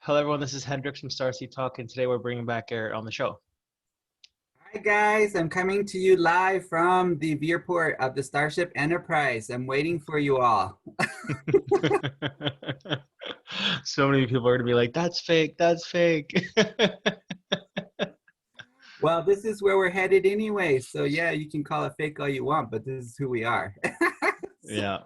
Hello, everyone. This is Hendrix from Starseed Talk, and today we're bringing back Garret on the show. Hi guys, I'm coming to you live from the viewport of the Starship Enterprise. I'm waiting for you all. So many people are going to be like, that's fake, that's fake. Well, this is where we're headed anyway. So yeah, you can call it fake all you want, but this is who we are. Yeah,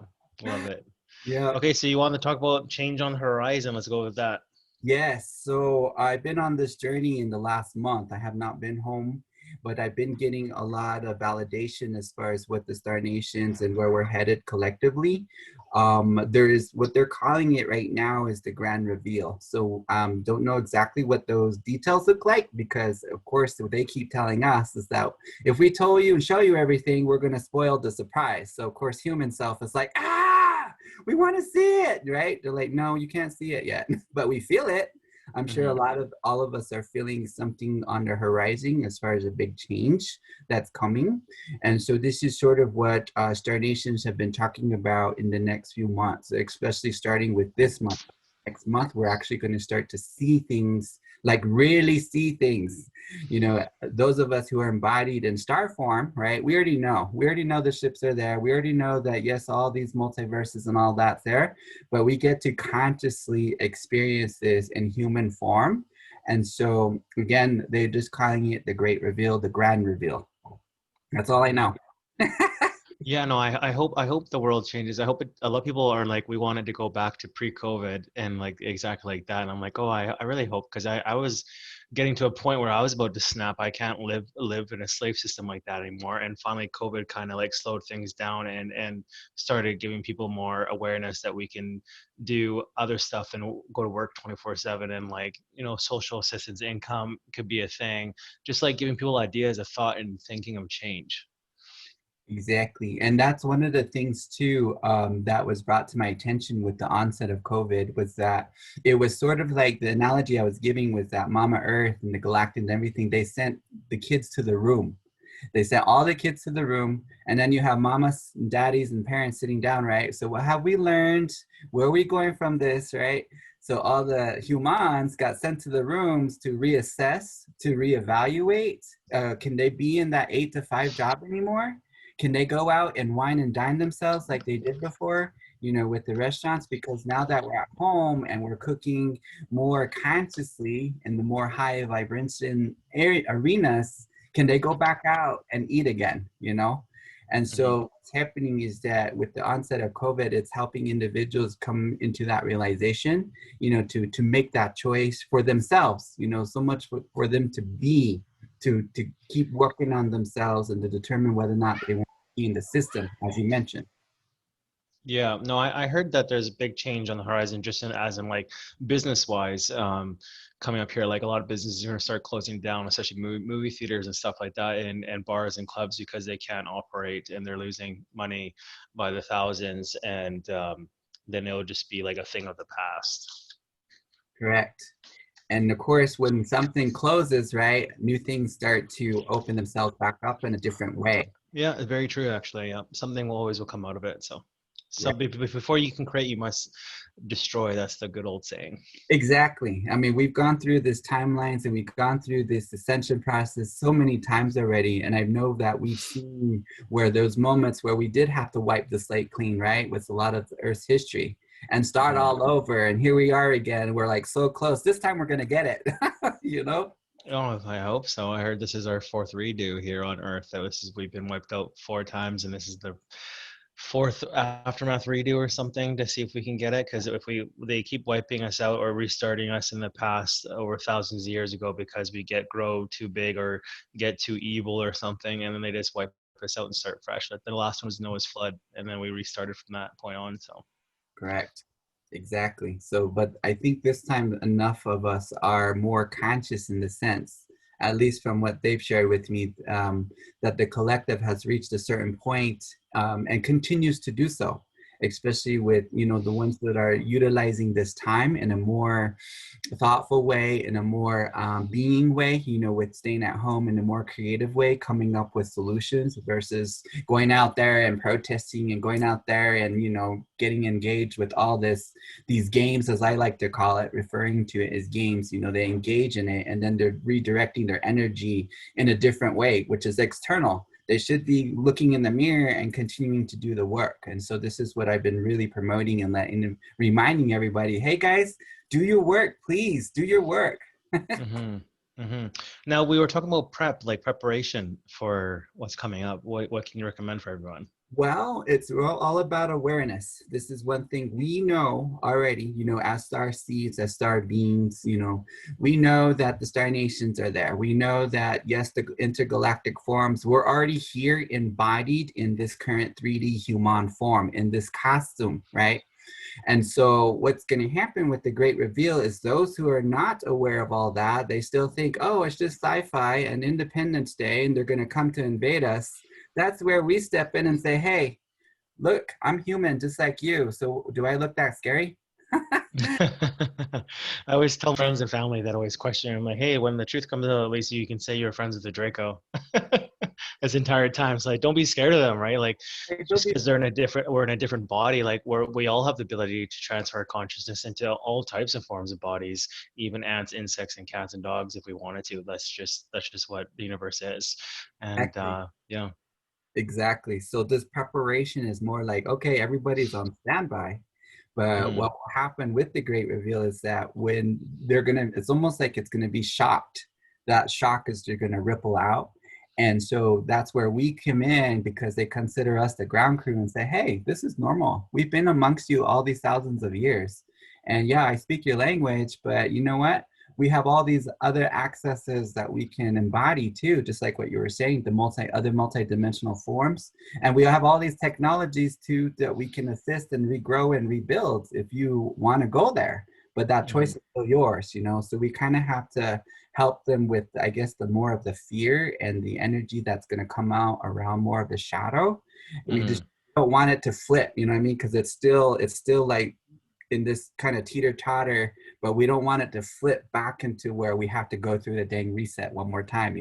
love it. Yeah. Okay, so you want to talk about change on the horizon? Let's go with that. Yes, so I've been on this journey in the last month. I have not been home, but I've been getting a lot of validation as far as what the Star Nations and where we're headed collectively. There is what they're calling it right now is the grand reveal. So don't know exactly what those details look like because, of course, what they keep telling us is that if we told you and show you everything, we're going to spoil the surprise. So, of course, human self is like, we want to see it, right? They're like, no, you can't see it yet, but we feel it. I'm sure a Mhm. lot of all of us are feeling something on the horizon as far as a big change that's coming. And so this is sort of what Star Nations have been talking about in the next few months, especially starting with this month. Next month, we're actually going to start to see things, like really see things. You know, those of us who are embodied in star form, right? We already know. We already know the ships are there. We already know that, yes, all these multiverses and all that's there, but we get to consciously experience this in human form. And so, again, they're just calling it the great reveal, the grand reveal. That's all I know. Yeah, no, I hope the world changes. I hope a lot of people are like, we wanted to go back to pre-COVID and like exactly like that. And I'm like, oh, I really hope because I was getting to a point where I was about to snap. I can't live in a slave system like that anymore. And finally, COVID kind of like slowed things down and started giving people more awareness that we can do other stuff and go to work 24/7 and like social assistance income could be a thing. Just like giving people ideas of thought and thinking of change. Exactly. And that's one of the things too that was brought to my attention with the onset of COVID was that it was sort of like the analogy I was giving was that Mama Earth and the Galactic and everything, they sent the kids to the room. They sent all the kids to the room, and then you have mamas and daddies and parents sitting down, right? So what have we learned? Where are we going from this, right? So all the humans got sent to the rooms to reassess, to reevaluate. Can they be in that 8 to 5 job anymore? Can they go out and wine and dine themselves like they did before, with the restaurants? Because now that we're at home and we're cooking more consciously in the more high vibration arenas, can they go back out and eat again? And Mhm. so what's happening is that with the onset of COVID, it's helping individuals come into that realization, to make that choice for themselves, so much for them to be, to keep working on themselves and to determine whether or not they want to be in the system, as you mentioned. Yeah, no, I heard that there's a big change on the horizon, just as in like business wise, coming up here. Like a lot of businesses are going to start closing down, especially movie theaters and stuff like that, and bars and clubs because they can't operate and they're losing money by the thousands, and then it'll just be like a thing of the past. Correct. And of course, when something closes, right, new things start to open themselves back up in a different way. Yeah, it's very true, actually. Yeah, something will always will come out of it. So, Right. before you can create, you must destroy. That's the good old saying. Exactly. I mean, we've gone through this timelines and we've gone through this ascension process so many times already. And I know that we've seen where those moments where we did have to wipe the slate clean, right? With a lot of Earth's history and start Mhm. all over. And here we are again. We're like so close. This time we're going to get it, you know? Oh, I hope so. I heard this is our fourth redo here on Earth. That this is we've been wiped out 4 times, and this is the fourth aftermath redo or something to see if we can get it. Because if they keep wiping us out or restarting us in the past over thousands of years ago because we grow too big or get too evil or something, and then they just wipe us out and start fresh. The last one was Noah's flood, and then we restarted from that point on. So. Correct. Exactly. So, but I think this time enough of us are more conscious in the sense, at least from what they've shared with me, that the collective has reached a certain point, and continues to do so. especially with, the ones that are utilizing this time in a more thoughtful way, in a more being way, with staying at home in a more creative way, coming up with solutions versus going out there and protesting and going out there and, getting engaged with all these games, as I like to call it, referring to it as games. They engage in it and then they're redirecting their energy in a different way, which is external. They should be looking in the mirror and continuing to do the work. And so this is what I've been really promoting and reminding everybody, hey guys, do your work, please do your work. Mm-hmm. Mm-hmm. Now we were talking about like preparation for what's coming up. What can you recommend for everyone? Well, it's all about awareness. This is one thing we know already, as star seeds, as star beings, we know that the star nations are there. We know that, yes, the intergalactic forms, we're already here embodied in this current 3D human form, in this costume, right? And so what's going to happen with the great reveal is those who are not aware of all that, they still think, oh, it's just sci-fi and Independence Day, and they're going to come to invade us. That's where we step in and say, hey, look, I'm human just like you. So do I look that scary? I always tell friends and family that always question. I'm like, hey, when the truth comes out, at least you can say you're friends with the Draco this entire time. So like, don't be scared of them, right? Like, just because we're in a different body, like we all have the ability to transfer consciousness into all types of forms of bodies, even ants, insects, and cats and dogs, if we wanted to. That's just what the universe is, and Exactly. yeah. Exactly. So this preparation is more like, okay, everybody's on standby. But Mm, what will happen with the great reveal is that when it's almost like it's gonna be shocked. That shock is they're gonna ripple out. And so that's where we come in because they consider us the ground crew and say, hey, this is normal. We've been amongst you all these thousands of years. And yeah, I speak your language, but you know what? We have all these other accesses that we can embody too, just like what you were saying, the other multi-dimensional forms. And we have all these technologies too that we can assist and regrow and rebuild if you want to go there. But that choice mm, is still yours, So we kind of have to help them with, I guess, the more of the fear and the energy that's going to come out around more of the shadow. We just mm. don't want it to flip, you know what I mean? Because it's still like in this kind of teeter totter, but we don't want it to flip back into where we have to go through the dang reset one more time.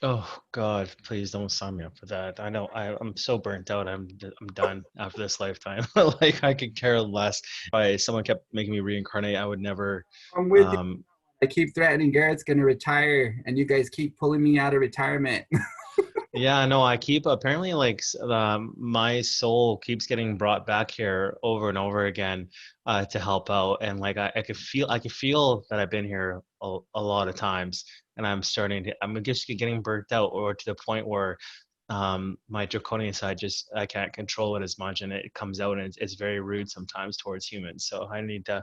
Oh God, please don't sign me up for that. I know I'm so burnt out. I'm done after this lifetime. Like I could care less. If someone kept making me reincarnate, I would never. I'm with you. Um, I keep threatening Garrett's going to retire, and you guys keep pulling me out of retirement. yeah, no, I keep apparently like my soul keeps getting brought back here over and over again to help out, and like I could feel that I've been here a lot of times, and I'm just getting burnt out, or to the point where my draconian side just I can't control it as much, and it comes out, and it's very rude sometimes towards humans. So I need to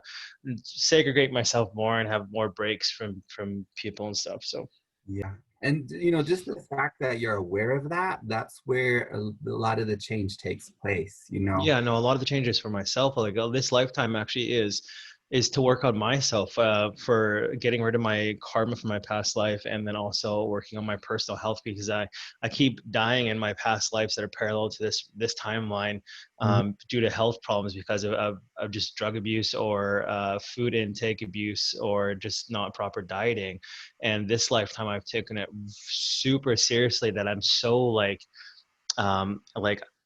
segregate myself more and have more breaks from people and stuff. So. Yeah. And just the fact that you're aware of that, that's where a lot of the change takes place. Yeah, no, a lot of the changes for myself, like this lifetime actually is to work on myself for getting rid of my karma from my past life, and then also working on my personal health, because I keep dying in my past lives that are parallel to this timeline Mhm. due to health problems because of just drug abuse or food intake abuse or just not proper dieting. And this lifetime I've taken it super seriously that I'm so like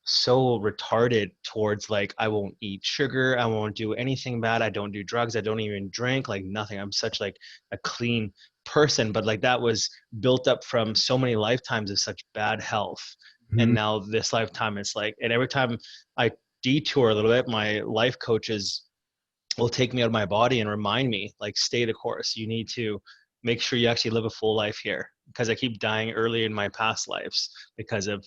so retarded towards like I won't eat sugar, I won't do anything bad, I don't do drugs, I don't even drink, like nothing. I'm such like a clean person, but like that was built up from so many lifetimes of such bad health. And Mhm. now this lifetime it's like, and every time I detour a little bit, my life coaches will take me out of my body and remind me like stay the course, you need to make sure you actually live a full life here, because I keep dying early in my past lives because of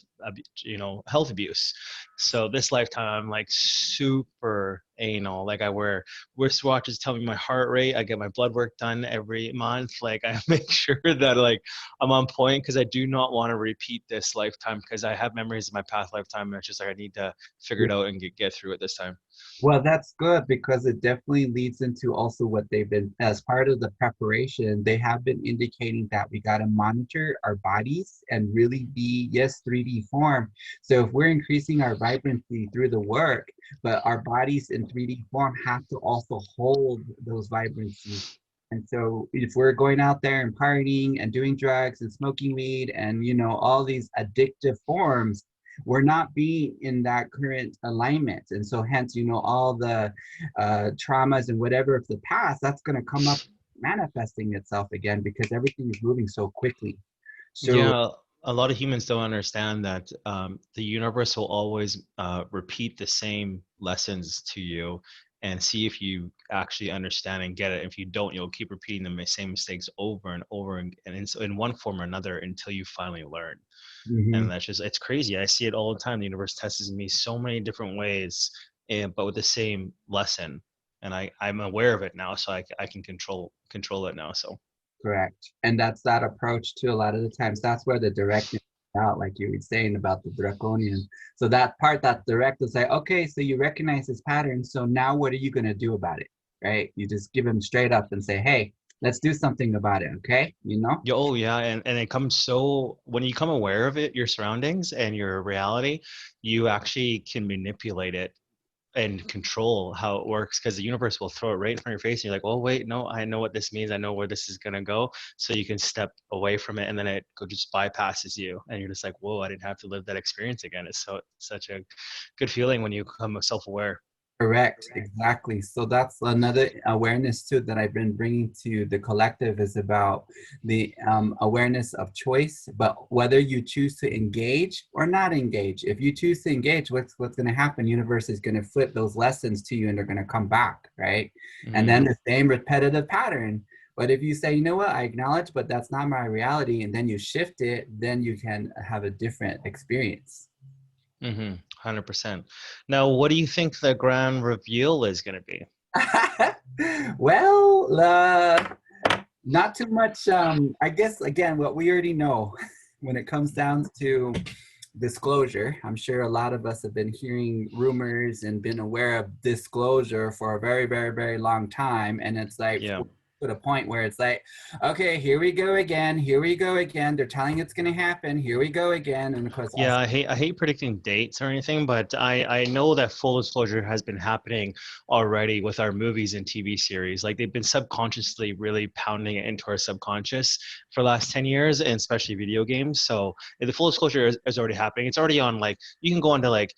health abuse. So this lifetime I'm like super anal, like I wear wristwatches tell me my heart rate, I get my blood work done every month, like I make sure that like I'm on point, because I do not want to repeat this lifetime, because I have memories of my past lifetime, and it's just like I need to figure it out and get through it this time. Well, that's good because it definitely leads into also what they've been, as part of the preparation, they have been indicating that we got to monitor our bodies and really be, just 3D form. So if we're increasing our vibrancy through the work, but our bodies in 3D form have to also hold those vibrancies. And so if we're going out there and partying and doing drugs and smoking weed and, all these addictive forms, we're not being in that current alignment. And so hence, all the traumas and whatever of the past, that's going to come up manifesting itself again because everything is moving so quickly. So Yeah, a lot of humans don't understand that the universe will always repeat the same lessons to you and see if you actually understand and get it. If you don't, you'll keep repeating the same mistakes over and over and in one form or another until you finally learn. And mhm, that's just, it's crazy. I see it all the time. The universe tests me so many different ways, but with the same lesson. And I'm aware of it now, so I can control it now. So correct. And that's that approach too. A lot of the times, that's where the directness is out, like you were saying about the draconian. So that part that's direct is like, okay, so you recognize this pattern. So now what are you going to do about it? Right? You just give them straight up and say, hey, let's do something about it. Okay. oh yeah, and it comes so when you become aware of it, your surroundings and your reality, you actually can manipulate it and control how it works because the universe will throw it right in front of your face and you're like, oh wait, no, I know what this means, I know where this is going to go, so you can step away from it and then it just bypasses you and you're just like, whoa, I didn't have to live that experience again. It's such a good feeling when you become self-aware. Correct, exactly. So that's another awareness too that I've been bringing to the collective is about the awareness of choice, but whether you choose to engage or not engage. If you choose to engage, what's going to happen? Universe is going to flip those lessons to you, and they're going to come back, right? And then Mm-hmm. the same repetitive pattern. But if you say, you know what, I acknowledge, but that's not my reality, and then you shift it, then you can have a different experience. Mm-hmm. 100%. Now, what do you think the grand reveal is going to be? Well, not too much. I guess again, what we already know when it comes down to disclosure. I'm sure a lot of us have been hearing rumors and been aware of disclosure for a very, very, very long time. And it's like Yeah. to the point where it's like, okay, here we go again. Here we go again. They're telling it's going to happen. Here we go again. And of course, Yeah, us. I hate predicting dates or anything, but I know that full disclosure has been happening already with our movies and TV series. Like they've been subconsciously really pounding it into our subconscious for the last 10 years, and especially video games. So the full disclosure is already happening. It's already on, like, you can go onto like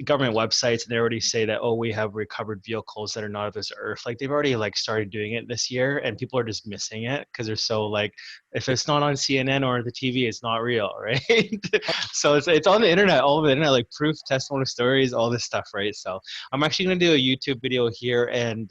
government websites and they already say that, oh, we have recovered vehicles that are not of this earth. Like they've already like started doing it this year, and people are just missing it because they're so like, if it's not on CNN or the TV, it's not real, right? So it's on the internet, all over the internet, like proof, testimony stories, all this stuff, right? So I'm actually going to do a YouTube video here and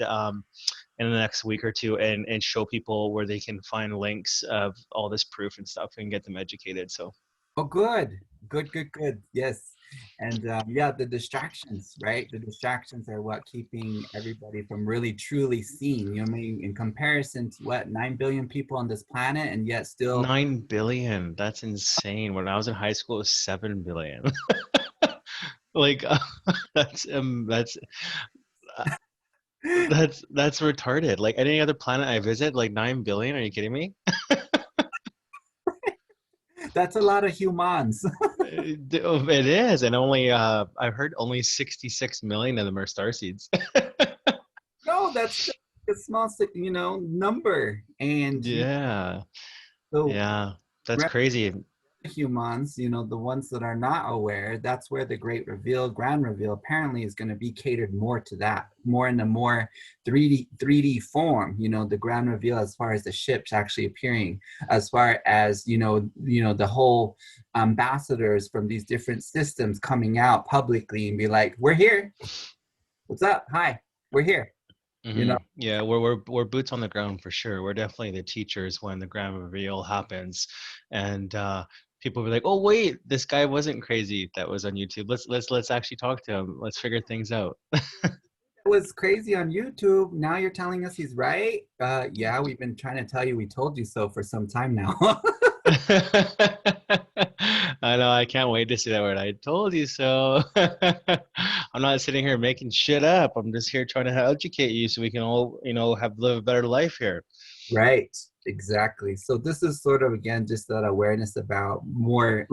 in the next week or two and show people where they can find links of all this proof and stuff and get them educated. So Oh, good, good, good, good. Yes. And yeah, the distractions, right? The distractions are what keeping everybody from really truly seeing. You know what I mean? In comparison to what, 9 billion people on this planet, and yet still, 9 billion, that's insane. When I was in high school, it was 7 billion. Like uh, that's retarded. Like any other planet I visit, like 9 billion. Are you kidding me? that's a lot of humans. It is, and only I've heard only 66 million of them are starseeds. No, that's a small, number. And Yeah, so yeah, that's crazy. humans, the ones that are not aware, that's where the great reveal, grand reveal, apparently is going to be catered more to that, more in the more 3D form, the grand reveal as far as the ships actually appearing, as far as, the whole ambassadors from these different systems coming out publicly and be like, we're here. What's up? Hi, we're here. You know, Yeah, we're boots on the ground for sure. We're definitely the teachers when the grand reveal happens, and people will be like, "Oh wait, this guy wasn't crazy that was on YouTube. Let's actually talk to him. Let's figure things out." it was crazy on YouTube. Now you're telling us he's right. Yeah, we've been trying to tell you we told you so for some time now. I know. I can't wait to see that word. I told you so. I'm not sitting here making shit up. I'm just here trying to educate you so we can all, have live a better life here. Right. Exactly. So this is sort of again just that awareness about more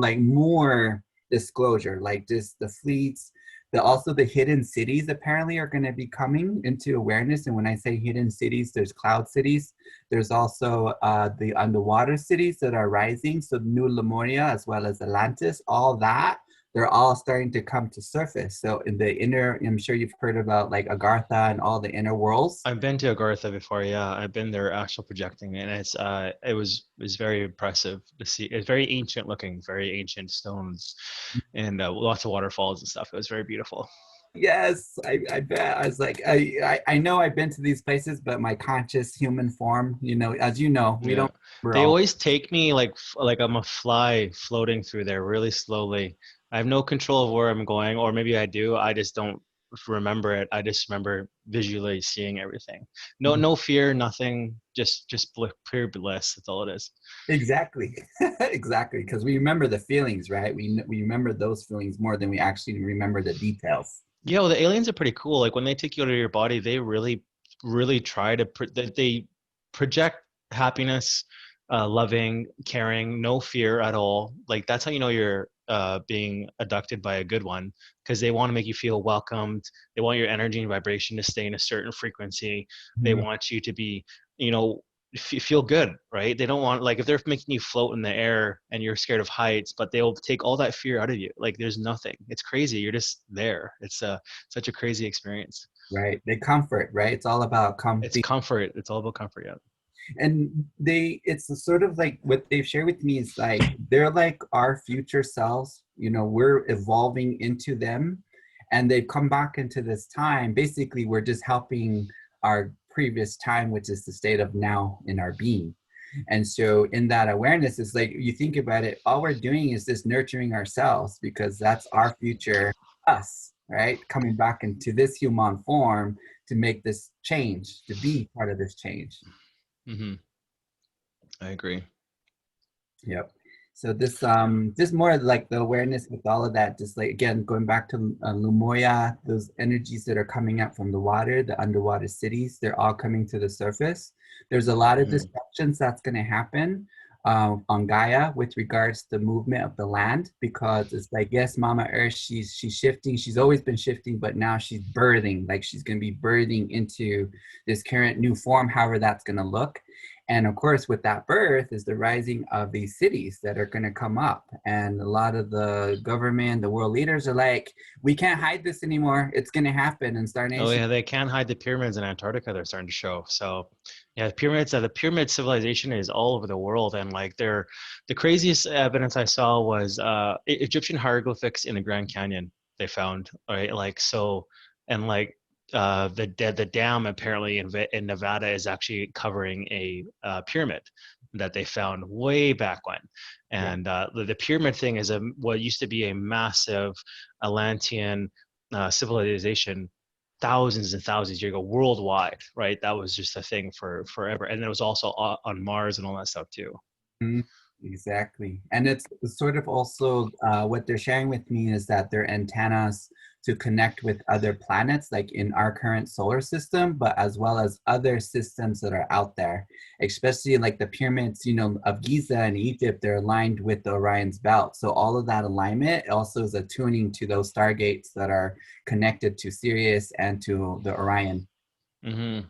disclosure, like just the fleets, the also the hidden cities apparently are going to be coming into awareness. And when I say hidden cities, there's cloud cities. There's also the underwater cities that are rising. So New Lemuria as well as Atlantis, all that they're all starting to come to surface. So in the inner, I'm sure you've heard about like Agartha and all the inner worlds. I've been to Agartha before, yeah. I've been there astral projecting, and it was very impressive to see. It's very ancient looking, very ancient stones, and lots of waterfalls and stuff. It was very beautiful. Yes, I bet. I was like, I know I've been to these places, but my conscious human form, as you know, we Yeah. don't remember They all. always take me like I'm a fly floating through there really slowly. I have no control of where I'm going, or maybe I do. I just don't remember it. I just remember visually seeing everything. No fear, nothing. Just pure bliss. That's all it is. Exactly, exactly, because we remember the feelings, right? We remember those feelings more than we actually remember the details. Yeah, well, the aliens are pretty cool. Like when they take you out of your body, they really try to they project happiness, loving, caring, no fear at all. Like that's how you know you're being abducted by a good one, because they want to make you feel welcomed. They want your energy and vibration to stay in a certain frequency. They Mhm. want you to be, you know, feel good, right? They don't want, like, if they're making you float in the air and you're scared of heights, but they'll take all that fear out of you. Like there's nothing. It's crazy. You're just there. It's such a crazy experience. Right, the comfort, right? It's all about It's comfy. comfort. It's all about comfort. Yeah. And it's sort of like what they've shared with me is like they're like our future selves, we're evolving into them, and they've come back into this time. Basically we're just helping our previous time, which is the state of now in our being. And so in that awareness, it's like you think about it, all we're doing is just nurturing ourselves, because that's our future us, right, coming back into this human form to make this change, to be part of this change. Hmm. I agree. Yep. So this just more like the awareness with all of that, just like again going back to Lumoya, those energies that are coming up from the water, the underwater cities, they're all coming to the surface. There's a lot of Hmm. disruptions that's going to happen on Gaia with regards to the movement of the land, because it's like yes, Mama Earth, she's shifting. She's always been shifting, but now she's birthing, like she's going to be birthing into this current new form, however that's going to look. And of course, with that birth is the rising of these cities that are going to come up. And a lot of the government, the world leaders are like, we can't hide this anymore. It's going to happen. And Star Oh Nation, yeah, they can't hide the pyramids in Antarctica. They're starting to show. So yeah, the pyramid civilization is all over the world, and like the craziest evidence I saw was Egyptian hieroglyphics in the Grand Canyon. They found, right, like so, and like the dam apparently in Nevada is actually covering a pyramid that they found way back when. yeah. And the pyramid thing is a what used to be a massive Atlantean civilization thousands and thousands of years ago worldwide, right? That was just a thing for forever. And it was also on Mars and all that stuff too. Mhm. Exactly. And it's sort of also what they're sharing with me is that they're antennas to connect with other planets, like in our current solar system, but as well as other systems that are out there, especially like the pyramids, of Giza in Egypt, they're aligned with the Orion's belt. So all of that alignment also is attuning to those stargates that are connected to Sirius and to the Orion. Hmm.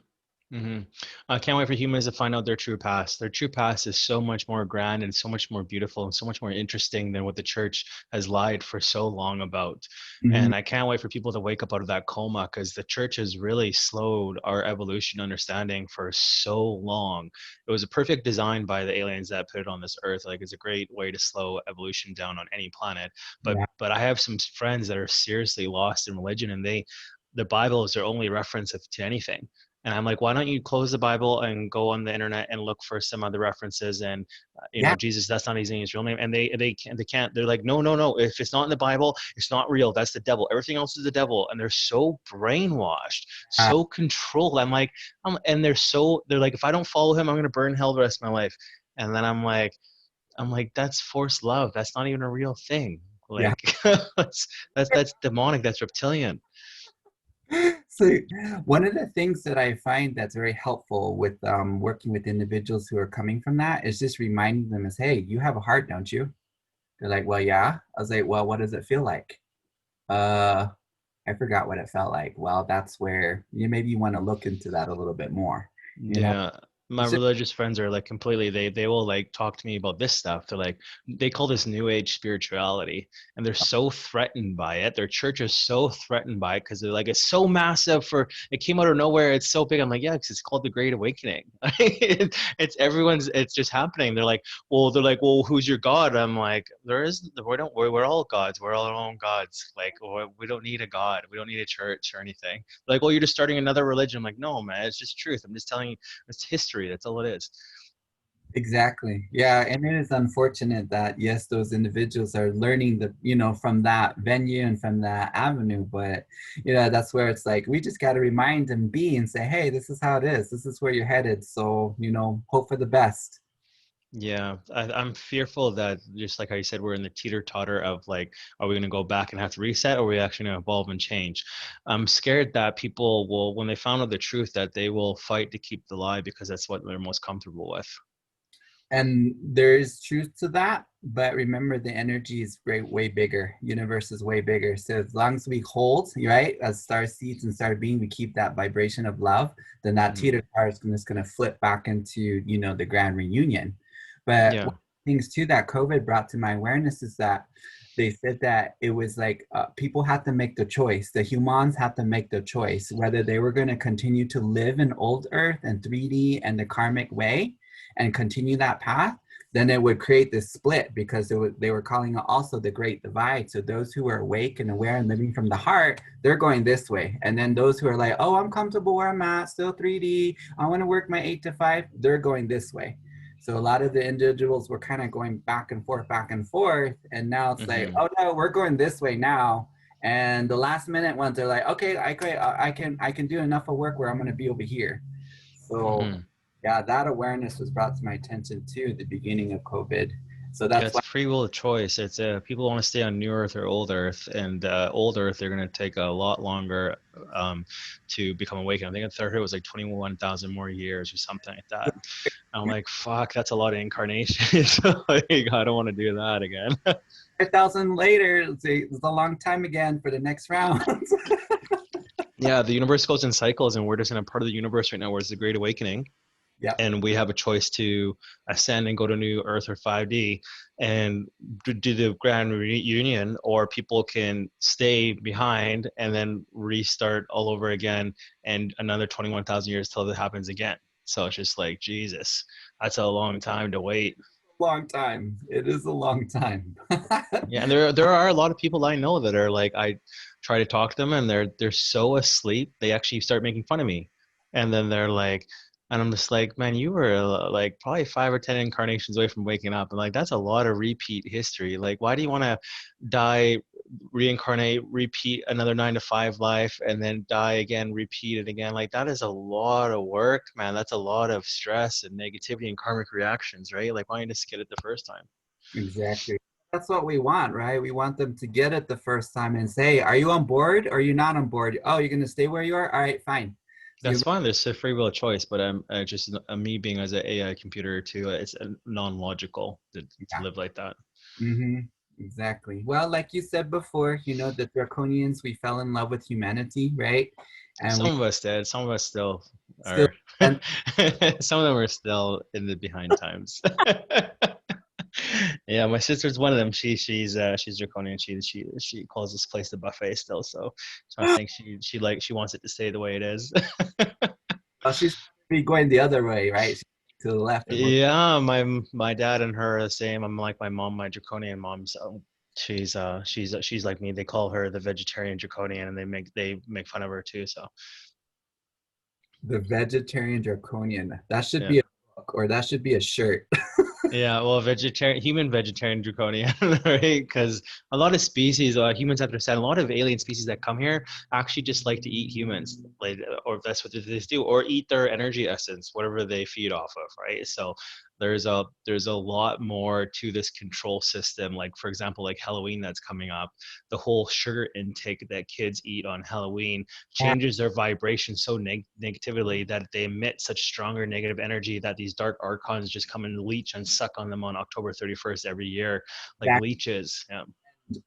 Hmm. I can't wait for humans to find out their true past. Their true past is so much more grand and so much more beautiful and so much more interesting than what the church has lied for so long about. Mhm. And I can't wait for people to wake up out of that coma, because the church has really slowed our evolution understanding for so long. It was a perfect design by the aliens that put it on this earth. Like it's a great way to slow evolution down on any planet. But Yeah. but I have some friends that are seriously lost in religion, and the Bible is their only reference to anything. And I'm like, why don't you close the Bible and go on the internet and look for some other references? And Yeah. Jesus, that's not his name, his real name. And they can't. They're like, no, no, no. If it's not in the Bible, it's not real. That's the devil. Everything else is the devil. And they're so brainwashed, Uh, so controlled. And they're like, if I don't follow him, I'm gonna burn hell the rest of my life. And then I'm like, that's forced love. That's not even a real thing. yeah. Like that's demonic. That's reptilian. So one of the things that I find that's very helpful with working with individuals who are coming from that is just reminding them is, hey, you have a heart, don't you? They're like, well, yeah. I was like, well, what does it feel like? Uh, I forgot what it felt like. Well, that's where maybe you want to look into that a little bit more. You know, Yeah, my it's just religious friends are like completely they will like talk to me about this stuff. They're like they call this new age spirituality and they're so threatened by it. Their church is so threatened by it because they're like it's so massive for it came out of nowhere. It's so big. I'm like, yeah, because it's called the Great Awakening. It's everyone's it's just happening. They're like, well, who's your God? I'm like, there is we're all gods. We're all our own gods. Like we don't need a God. We don't need a church or anything. Like, well, you're just starting another religion. I'm like, no, man, it's just truth. I'm just telling you it's history. That's all it is. exactly. Yeah. And it is unfortunate that, yes, those individuals are learning from that venue and from that avenue. But, that's where it's like, we just got to remind them and say, hey, this is how it is. This is where you're headed. So, hope for the best. Yeah, I'm fearful that just like how you said, we're in the teeter totter of like, are we going to go back and have to reset, or are we actually going to evolve and change? I'm scared that people will, when they found out the truth, that they will fight to keep the lie because that's what they're most comfortable with. And there is truth to that, but remember the energy is way bigger. Universe is way bigger. So as long as we hold, right, as star seeds and star being, we keep that vibration of love, then that Hmm. teeter tower is just going to flip back into, the grand reunion. But one Yeah. of the things too that COVID brought to my awareness is that they said that it was like people had to make the choice. The humans had to make the choice whether they were going to continue to live in old Earth and 3D and the karmic way and continue that path, then it would create this split because they were calling it also the great divide. So those who are awake and aware and living from the heart, they're going this way. And then those who are like, oh, I'm comfortable where I'm at, still 3D, I want to work my 8 to 5, they're going this way. So a lot of the individuals were kind of going back and forth, back and forth. And now it's like, Hmm. oh no, we're going this way now. And the last minute ones are like, okay, I can do enough of work where I'm going to be over here. So Hmm. yeah, that awareness was brought to my attention too at the beginning of COVID. So Yeah, that's it's why a free will choice. It's people want to stay on New Earth or Old Earth, and Old Earth they're going to take a lot longer to become awakened. I think the third it was like 21,000 more years or something like that. I'm like, fuck, that's a lot of incarnations. Like, I don't want to do that again. 5,000 later, it's a long time again for the next round. Yeah, the universe goes in cycles, and we're just in a part of the universe right now where it's the Great Awakening, Yep, and we have a choice to ascend and go to new Earth or 5D and do the grand reunion, or people can stay behind and then restart all over again and another 21,000 years till it happens again. So it's just like, Jesus, that's a long time to wait. long time. It is a long time. Yeah, and there are a lot of people I know that are like I try to talk to them and they're so asleep they actually start making fun of me, and then they're like, and I'm just like, man, you were like probably 5 or 10 incarnations away from waking up, and like that's a lot of repeat history. Like, why do you want to die, reincarnate, repeat another 9 to 5 life, and then die again, repeat it again? Like that is a lot of work, man. That's a lot of stress and negativity and karmic reactions, right? Like, why don't you just get it the first time? Exactly. That's what we want, right? We want them to get it the first time and say, are you on board or are you not on board? Oh, you're going to stay where you are? All right, fine. So That's you're fine. There's a free will choice, but I'm just me being as an AI computer too. It's non-logical to yeah. live like that. Exactly. Well, like you said before, the draconians, we fell in love with humanity, right? And we Some of us did. Some of us still still are. and Some of them are still in the behind times. Yeah, my sister's one of them. She's draconian. She calls this place the buffet still. So I think she wants it to stay the way it is. well, she's be going the other way, right? To the left and we're Yeah, my dad and her are the same. I'm like my mom, my draconian mom. So she's like me. They call her the vegetarian draconian, and they make fun of her too. So the vegetarian draconian. That should yeah. be a book or that should be a shirt. Yeah, well, human vegetarian draconian, right? Because a lot of species, humans have to understand, a lot of alien species that come here actually just like to eat humans, like, or that's what they do, or eat their energy essence, whatever they feed off of, right? So there's a lot more to this control system. Like for example, like Halloween that's coming up, the whole sugar intake that kids eat on Halloween changes their vibration so negatively that they emit such stronger negative energy that these dark archons just come and leech and suck on them on October 31st every year, like That leeches. Yeah.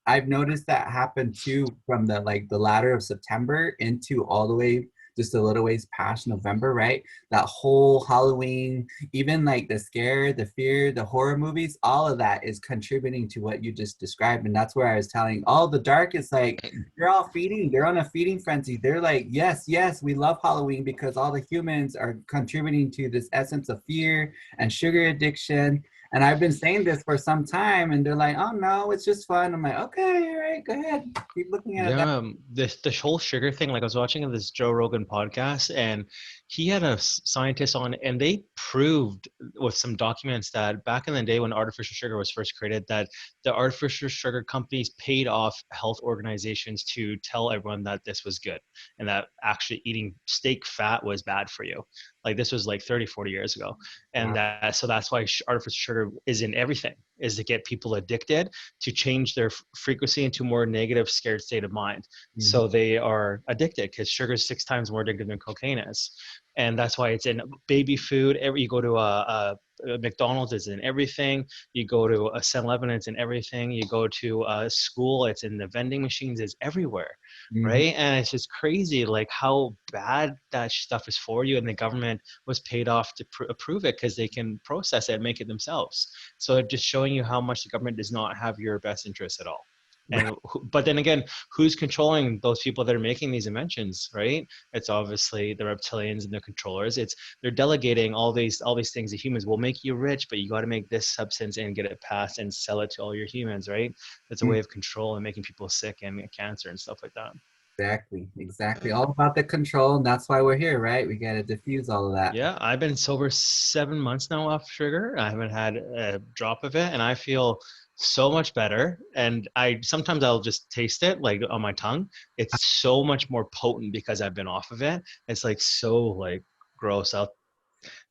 I've noticed that happen too from the like the latter of September into all the way just a little ways past November, right? That whole Halloween, even like the scare, the fear, the horror movies, all of that is contributing to what you just described. And that's where I was telling all the dark is like they're all feeding, they're on a feeding frenzy. They're like, yes, yes, we love Halloween because all the humans are contributing to this essence of fear and sugar addiction, and I've been saying this for some time, and they're like, "Oh no, it's just fun." I'm like, "Okay, all right, go ahead, keep looking at it." That Yeah, this whole sugar thing, like I was watching this Joe Rogan podcast, and he had a scientist on, and they proved with some documents that back in the day when artificial sugar was first created, that the artificial sugar companies paid off health organizations to tell everyone that this was good and that actually eating steak fat was bad for you. Like this was like 30, 40 years ago. And wow. that so that's why artificial sugar is in everything, is to get people addicted, to change their frequency into more negative, scared state of mind. Mhm. So they are addicted because sugar is 6 times more addictive than cocaine is. And that's why it's in baby food. You go to a McDonald's, it's in everything. You go to a 7-Eleven, it's in everything. You go to a school, it's in the vending machines, it's everywhere, Mhm. right? And it's just crazy, like how bad that stuff is for you. And the government was paid off to approve it because they can process it and make it themselves. So just showing you how much the government does not have your best interests at all. And but then again, who's controlling those people that are making these inventions, right? It's obviously the reptilians and the controllers. It's they're delegating all these things to humans. Will make you rich, but you got to make this substance and get it passed and sell it to all your humans, right? It's a way of control and making people sick and cancer and stuff like that. Exactly, exactly. All about the control, and that's why we're here, right? We got to diffuse all of that. Yeah, I've been sober 7 months now off sugar. I haven't had a drop of it, and I feel so much better. And I sometimes I'll just taste it like on my tongue. It's so much more potent because I've been off of it. It's like so like gross. I'll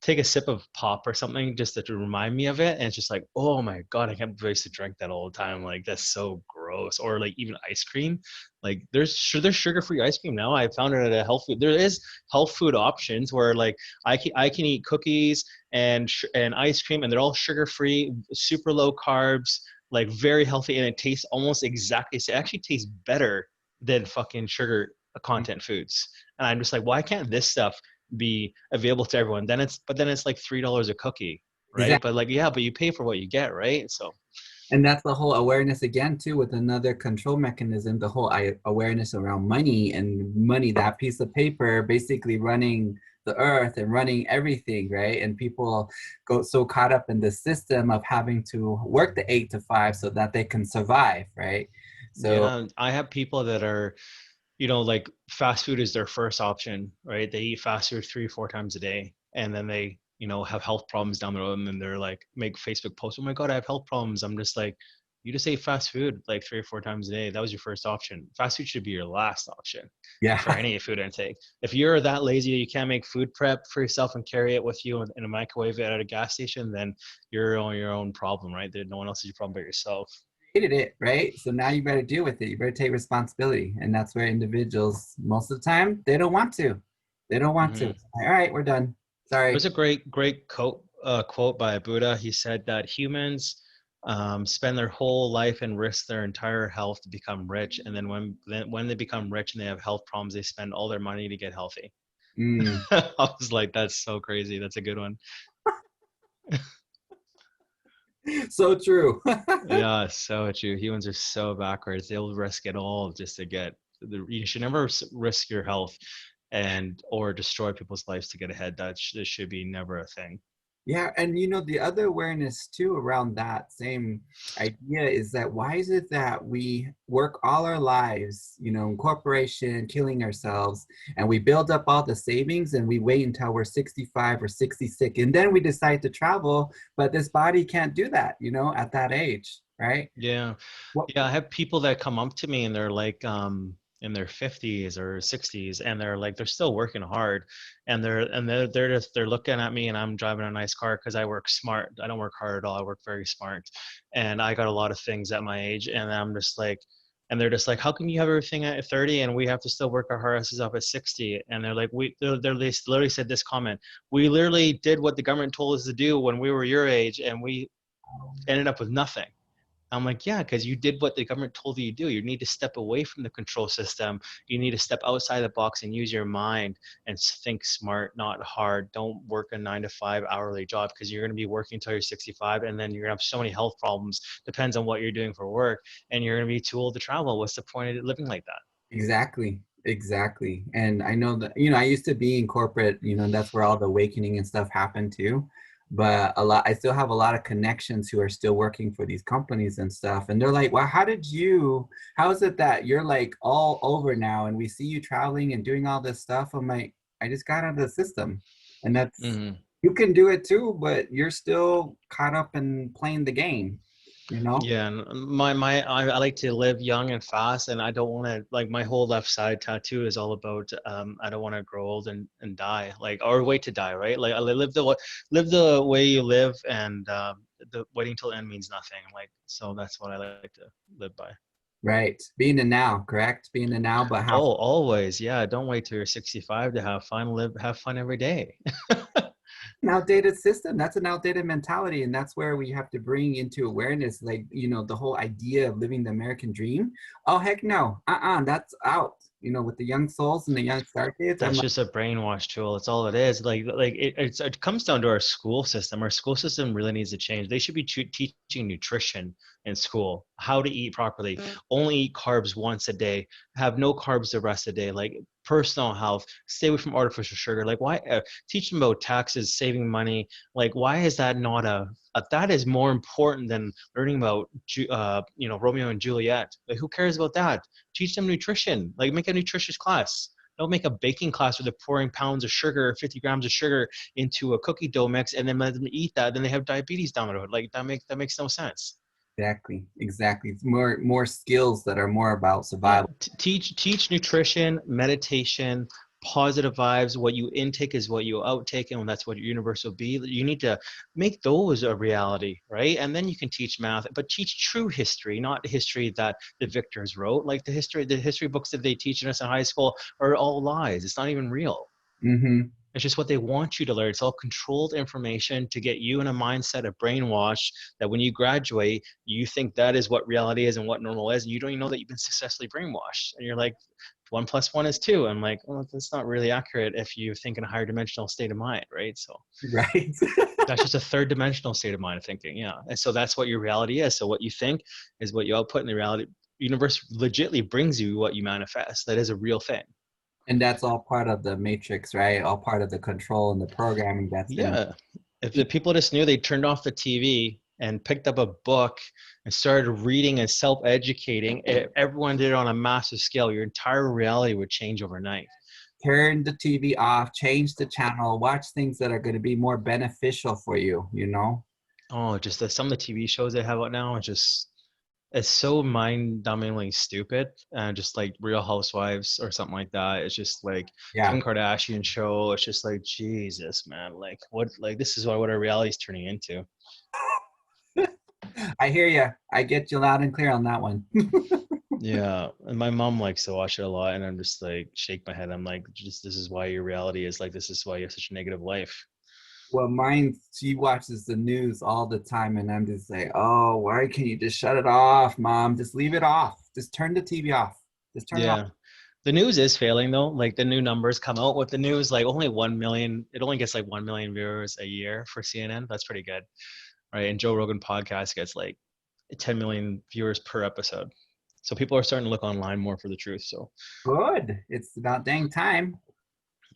take a sip of pop or something just to remind me of it, and it's just like, oh my god, I can't wait to drink that all the time. Like that's so gross. Or like even ice cream, like there's sugar-free ice cream now. I found it at a health food. There is health food options where like I can eat cookies and ice cream, and they're all sugar-free, super low carbs, like very healthy, and it tastes almost exactly. It actually tastes better than fucking sugar content foods. And I'm just like, why can't this stuff be available to everyone? Then it's like $3 a cookie, right? Exactly. But like, yeah, but you pay for what you get, right? So And that's the whole awareness again, too, with another control mechanism, the whole awareness around money and money, that piece of paper basically running the earth and running everything, right? And people go so caught up in the system of having to work the 8 to 5 so that they can survive, right? So, yeah, I have people that are, like fast food is their first option, right? They eat fast food 3, 4 times a day, and then they, have health problems down the road, and then they're like, make Facebook posts, oh my God, I have health problems. I'm just like, you just ate fast food like 3 or 4 times a day. That was your first option. Fast food should be your last option for yeah. any food intake. If you're that lazy, you can't make food prep for yourself and carry it with you in a microwave at a gas station, then you're on your own problem, right? No one else is your problem but yourself. Created it, right? So now you better deal with it. You better take responsibility. And that's where individuals, most of the time, they don't want to. They don't want to. Mm-hmm. Like, all right, we're done. There's Sorry. a great quote by Buddha. He said that humans spend their whole life and risk their entire health to become rich, and then when they become rich and they have health problems, they spend all their money to get healthy. Mm, I was like, that's so crazy. That's a good one. so true. Yeah, so true. Humans are so backwards. They'll risk it all just to get you should never risk your health and or destroy people's lives to get ahead. This should be never a thing. Yeah, and the other awareness too around that same idea is that why is it that we work all our lives, in corporation, killing ourselves, and we build up all the savings and we wait until we're 65 or 66, and then we decide to travel, but this body can't do that, at that age, right? Yeah. What? Yeah, I have people that come up to me and they're like, in their 50s or 60s, and they're still working hard, and they're looking at me, and I'm driving a nice car because I work smart. I don't work hard at all. I work very smart, and I got a lot of things at my age, and I'm just like, and they're just like, how come you have everything at 30 and we have to still work our asses off at 60? And they're like, they literally said this comment: we literally did what the government told us to do when we were your age, and we ended up with nothing. I'm like, yeah, because you did what the government told you to do. You need to step away from the control system. You need to step outside the box and use your mind and think smart, not hard. Don't work a 9 to 5 hourly job, because you're going to be working until you're 65, and then you're going to have so many health problems. Depends on what you're doing for work, and you're going to be too old to travel. What's the point of living like that? Exactly. Exactly. And I know that, I used to be in corporate, and that's where all the awakening and stuff happened too. But I still have a lot of connections who are still working for these companies and stuff. And they're like, well, how is it that you're like all over now and we see you traveling and doing all this stuff? I'm like, I just got out of the system. And Mm-hmm. you can do it too, but you're still caught up in playing the game, you know? Yeah, and I like to live young and fast, and I don't want to, like, my whole left side tattoo is all about I don't want to grow old and die, like, or wait to die, right? Like, I live the way you live, and the waiting till the end means nothing. Like, so that's what I like to live by. Right. Being the now, correct? Being the now, but how Oh, always, yeah. Don't wait till you're 65 to have fun. Have fun every day. an outdated system. That's an outdated mentality. And that's where we have to bring into awareness, like, the whole idea of living the American dream. Oh, heck no. That's out. With the young souls and the young star kids. I'm That's like, just a brainwash tool. It's all it is. It comes down to our school system. Our school system really needs to change. They should be teaching nutrition in school, how to eat properly, only eat carbs once a day, have no carbs the rest of the day, like personal health, stay away from artificial sugar. Like, why teach them about taxes, saving money? Like, why is that not that is more important than learning about Romeo and Juliet? Like, who cares about that? Teach them nutrition. Like, make a nutritious class. Don't make a baking class where they're pouring pounds of sugar, 50 grams of sugar into a cookie dough mix, and then let them eat that. Then they have diabetes down the road. Like, that makes no sense. exactly, exactly. It's more skills that are more about Yeah, survival. teach nutrition, meditation, positive vibes. What you intake is what you outtake, and that's what your universe will be. You need to make those a reality, right? And then you can teach math, but teach true history, not history that the victors wrote. Like, the history books that they teach us in high school are all lies. It's not even real. Hmm. It's just what they want you to learn. It's all controlled information to get you in a mindset of brainwash that when you graduate, you think that is what reality is and what normal is. And you don't even know that you've been successfully brainwashed. And you're like, 1 plus 1 is 2. I'm like, well, that's not really accurate if you think in a higher dimensional state of mind, right? So Right. that's just a third dimensional state of mind of thinking. Yeah. And so that's what your reality is. So what you think is what you output in the reality. Universe legitly brings you what you manifest. That is a real thing. And that's all part of the matrix, right? All part of the control and the programming that's been. Yeah. If the people just knew, they turned off the TV and picked up a book and started reading and self-educating, if everyone did it on a massive scale, your entire reality would change overnight. Turn the TV off, change the channel, watch things that are going to be more beneficial for you. Oh, just some of the TV shows they have out now are just, it's so mind-numbingly stupid. And just like Real Housewives or something like that. It's just like Yeah, Kim Kardashian show. It's just like, Jesus, man. Like, what? Like, this is what our reality is turning into. I hear you. I get you loud and clear on that one. Yeah, and my mom likes to watch it a lot, and I'm just like shake my head. I'm like, just this is why your reality is like this. Is why you have such a negative life. Well, mine, she watches the news all the time, and I'm just like, oh, why can't you just shut it off, mom? Just leave it off. Just turn the TV off. Just turn it off. Yeah, the news is failing though. Like, the new numbers come out with the news, like only 1 million. It only gets like 1 million viewers a year for CNN. That's pretty good, right? And Joe Rogan podcast gets like 10 million viewers per episode. So people are starting to look online more for the truth. So Good. It's about dang time.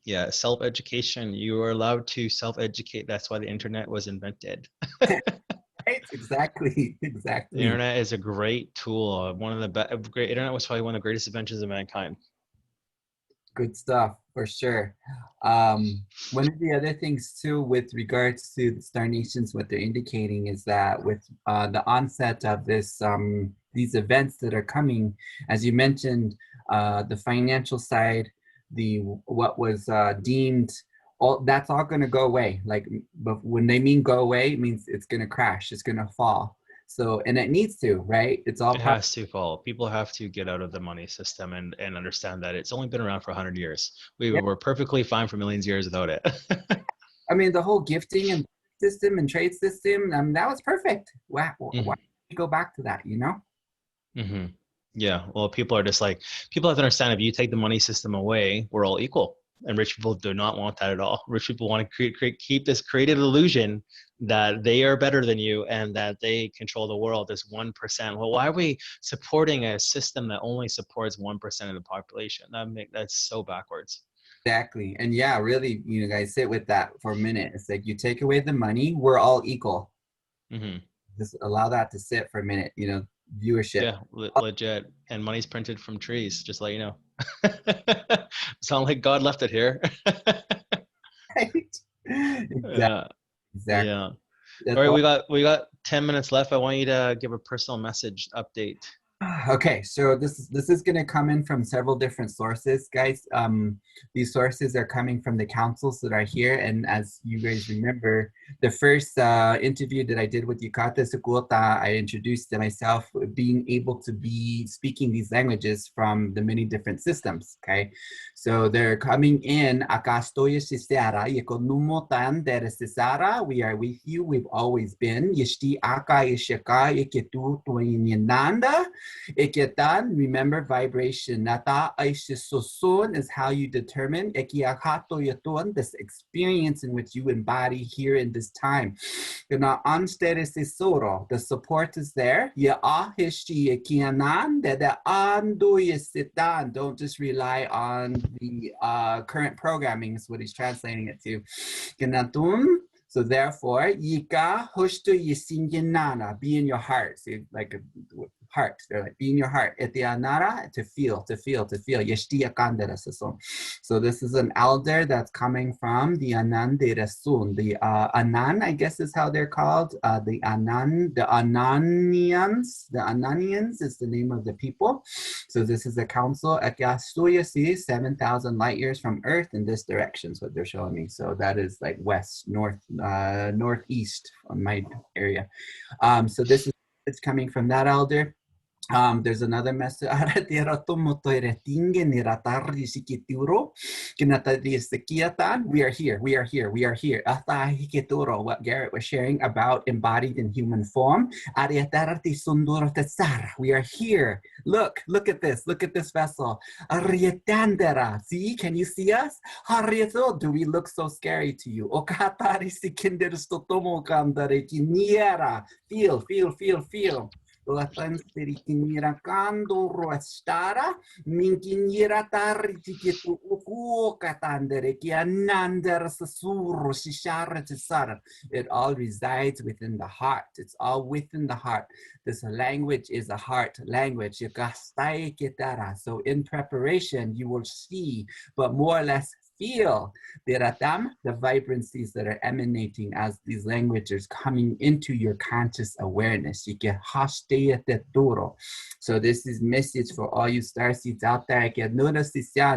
yeah, self-education. You are allowed to self-educate. That's why the internet was invented. Right? Exactly. The Exactly. internet is a great tool. One of the great internet was probably one of the greatest inventions of mankind. Good stuff for sure. One of the other things too, with regards to the star nations, what they're indicating is that with the onset of these events that are coming, as you mentioned, the financial side, the what was deemed, all that's all going to go away. Like, but when they mean go away, it means it's going to crash, it's going to fall. So, and it needs to, right? It's all It part. has to fall. People have to get out of the money system and understand that it's only been around for 100 years. We Yeah. were perfectly fine for millions of years without it. I mean, the whole gifting and system and trade system, that was perfect. Why Mhm. go back to that, you know? Hmm. Yeah. Well, people are just like, people have to understand if you take the money system away, we're all equal. And rich people do not want that at all. Rich people want to keep this created illusion that they are better than you and that they control the world, this 1%. Well, why are we supporting a system that only supports 1% of the population? That's so backwards. Exactly. And yeah, really, guys, sit with that for a minute. It's like you take away the money, we're all equal. Hmm. Just allow that to sit for a minute, viewership. Yeah, legit. And money's printed from trees, just let you know. It's not like God left it here. Right? Exactly. Yeah, Exactly. yeah. All That's right, all. we got 10 minutes left. I want you to give a personal message update. Okay, so this is going to come in from several different sources, guys. These sources are coming from the councils that are here, and as you guys remember, the first interview that I did with Yukata Sukuota, I introduced myself being able to be speaking these languages from the many different systems. Okay, so they're coming in. Acá estoy Sisara, Yekonumutan de Sisara. We are with you. We've always been. Yeshti Aka Ishaka Iketu Tuinyananda. Ikietan, remember vibration. Nata aishisosun is how you determine ekiakato yatun, this experience in which you embody here in this time. Gana ansteresisoro, the support is there. Ya ahishi ekianan, deda andu yesitan. Don't just rely on the current programming, is what he's translating it to. Ganatun. So therefore, yika hushtu yisinyanana, be in your heart. So like a heart. They're like, be in your heart. Etianara, to feel, to feel, to feel. Yeshtia kandera sason. So this is an elder that's coming from the Anan de Rasun. The Anan, I guess is how they're called. The Ananians. The Ananians is the name of the people. So this is a council. Akiastuyasi, 7,000 light years from Earth in this direction is what they're showing me. So that is like west, north, northeast on my area. So this is it's coming from that elder. There's another message. We are here. We are here. We are here. What Garret was sharing about embodied in human form. We are here. Look at this. Look at this vessel. See, can you see us? Do we look so scary to you? Feel. Latan spiritinira kando ruastara, minkinira taritikitu uku katandere kianander sasuru shishara tisara. It all resides within the heart. It's all within the heart. This language is a heart language. So in preparation, you will see, but more or less feel the vibrancies that are emanating as these languages coming into your conscious awareness. So this is message for all you starseeds out there.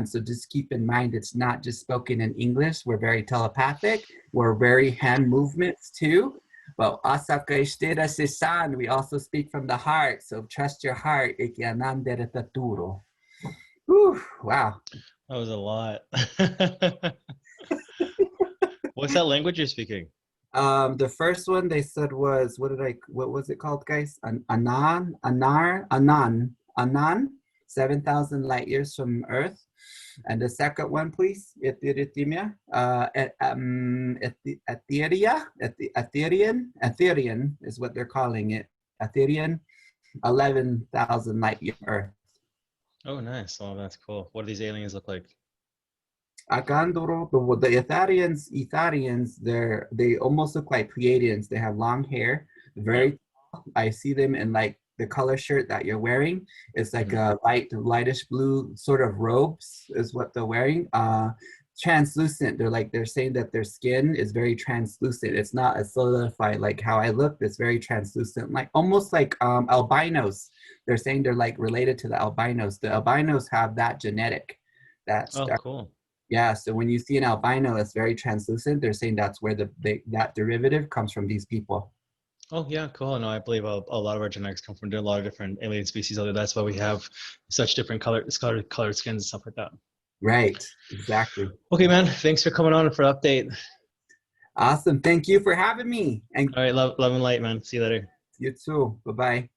So just keep in mind, it's not just spoken in English. We're very telepathic. We're very hand movements too. But we also speak from the heart. So trust your heart. Whew, wow. That was a lot. What's that language you're speaking? The first one they said was what was it called, guys? Anan, 7,000 light years from Earth. And the second one, please, Ethereumia, Etherean is what they're calling it. Etherean, 11,000 light years from Earth. Oh, nice. Oh, that's cool. What do these aliens look like? Akandoro, the Etharians, they almost look like Pleiadians. They have long hair, Yeah. very tall. I see them in like the color shirt that you're wearing. It's like Mhm. a lightish blue sort of robes is what they're wearing. translucent. They're saying that their skin is very translucent. It's not a solidified like how I look. It's very translucent, like almost like albinos. They're saying they're like related to the albinos. The albinos have that genetic. That's Oh, cool. yeah. So when you see an albino that's very translucent, they're saying that's where that derivative comes from these people. Oh yeah, cool. No, I believe a lot of our genetics come from a lot of different alien species out there. That's why we have such different colored skins and stuff like that. Right. Exactly. Okay, man. Thanks for coming on for the update. Awesome. Thank you for having me. And All right, love and light, man. See you later. you too. Bye bye.